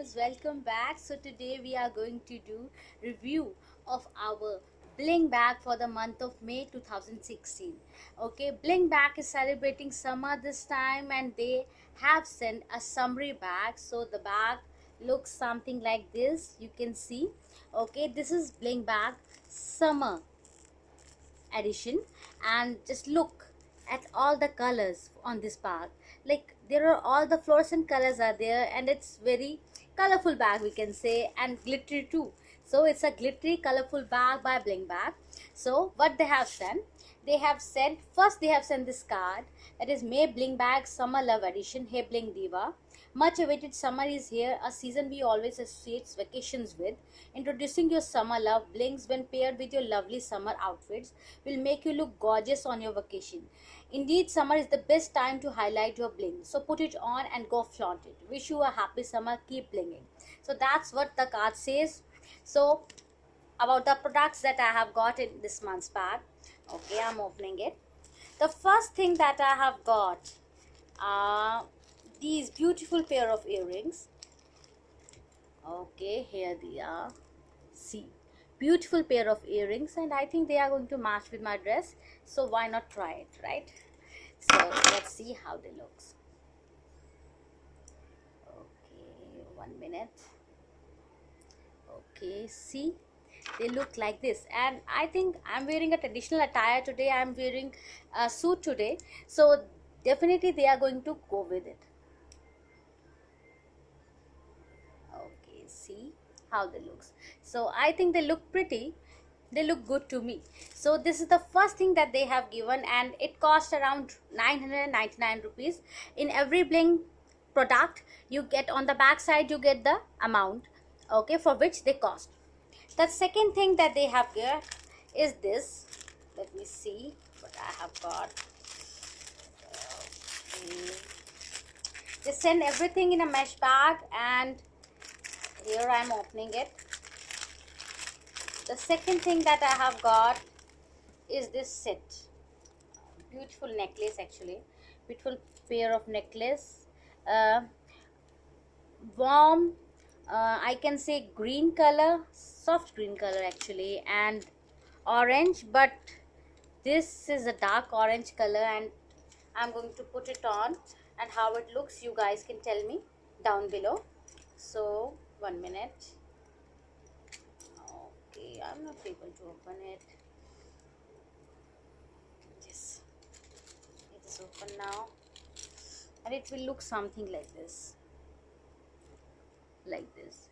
girls, welcome back. So today we are going to do review of our bling bag for the month of May 2016. Okay, bling bag is celebrating summer this time and they have sent a summary bag. So the bag looks something like this, you can see. Okay, this is bling bag summer edition, and just look at all the colors on this bag. Like, there are all the fluorescent colors are there, and it's very colorful bag, we can say, and glittery too. So it's a glittery colorful bag by bling bag. So what they have sent, first they have sent this card, that is May bling bag summer love edition. Hey bling diva, much awaited summer is here, a season we always associate vacations with. Introducing your summer love blings when paired with your lovely summer outfits will make you look gorgeous on your vacation. Indeed, summer is the best time to highlight your bling. So put it on and go flaunt it. Wish you a happy summer, keep blinging. So that's what the card says. So about the products that I have got in this month's bag. Okay, I'm opening it. The first thing that I have got are these beautiful pair of earrings. Okay, here they are. See, beautiful pair of earrings, and I think they are going to match with my dress, so why not try it, right? So let's see how they looks. Okay, 1 minute. Okay, see, they look like this, and I think I'm wearing a traditional attire today. I'm wearing a suit today, so definitely they are going to go with it. Okay, see how they looks. So I think they look pretty, they look good to me. So this is the first thing that they have given, and it cost around 999 rupees. In every bling product you get, on the back side you get the amount, okay, for which they cost. The second thing that they have here is this. Let me see what I have got. Okay. They send everything in a mesh bag, and here I am opening it. The second thing that I have got is this set. Beautiful necklace, actually. Beautiful pair of necklace. Warm, I can say green color, soft green color actually, and orange, but this is a dark orange color, and I'm going to put it on, and how it looks you guys can tell me down below. So 1 minute. Okay, I'm not able to open it. Yes, it is open now, and it will look something like this. Like this,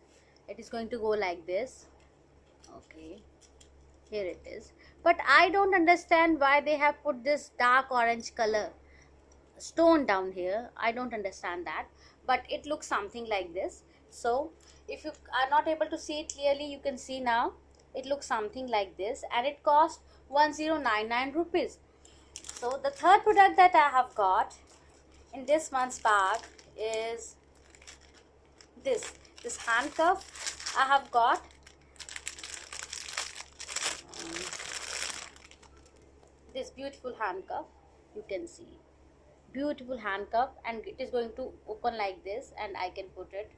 it is going to go like this. Okay, here it is, but I don't understand why they have put this dark orange color stone down here. I don't understand that, but it looks something like this. So if you are not able to see it clearly, you can see now it looks something like this, and it cost 1099 rupees. So the third product that I have got in this month's bag is this handcuff. I have got this beautiful handcuff, you can see, beautiful handcuff, and it is going to open like this, and I can put it,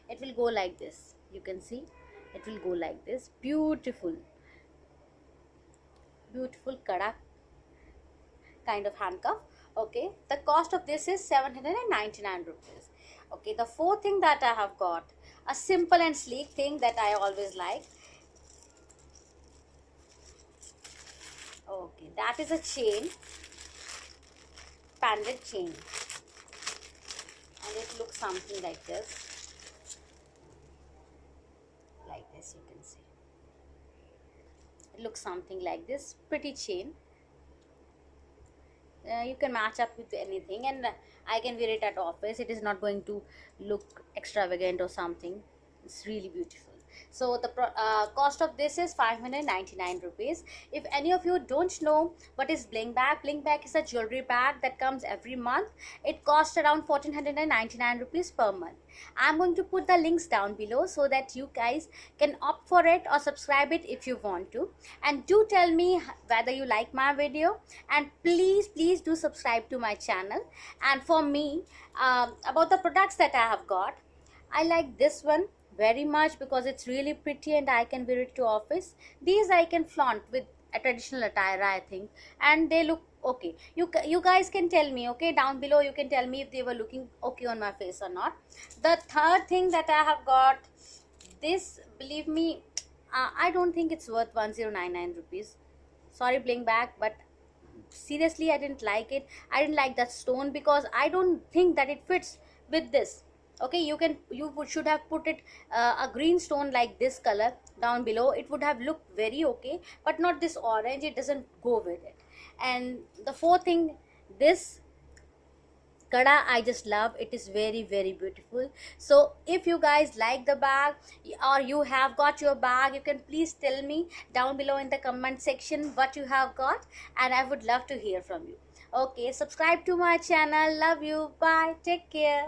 it will go like this, you can see, it will go like this. Beautiful kada kind of handcuff. Okay, the cost of this is 799 rupees. Okay, the fourth thing that I have got, a simple and sleek thing that I always like. Okay, that is a chain, banded chain, and it looks something like this. Like this, you can see, it looks something like this. Pretty chain. You can match up with anything, and I can wear it at office. It is not going to look extravagant or something. It's really beautiful. So the cost of this is 599 rupees. If any of you don't know what is bling bag is a jewelry bag that comes every month. It costs around 1499 rupees per month. I'm going to put the links down below so that you guys can opt for it or subscribe it if you want to. And do tell me whether you like my video, and please do subscribe to my channel. And for me, about the products that I have got, I like this one very much because it's really pretty and I can wear it to office. These I can flaunt with a traditional attire, I think, and they look okay. You guys can tell me, okay, down below. You can tell me if they were looking okay on my face or not. The third thing that I have got, this, believe me, I don't think it's worth 1099 rupees. Sorry, bling bag, but seriously, I didn't like it. I didn't like that stone because I don't think that it fits with this. Okay, should have put it a green stone like this color down below. It would have looked very okay, but not this orange. It doesn't go with it. And the fourth thing, this kada, I just love it. Is very beautiful. So if you guys like the bag or you have got your bag, you can please tell me down below in the comment section what you have got, and I would love to hear from you. Okay, subscribe to my channel. Love you. Bye. Take care.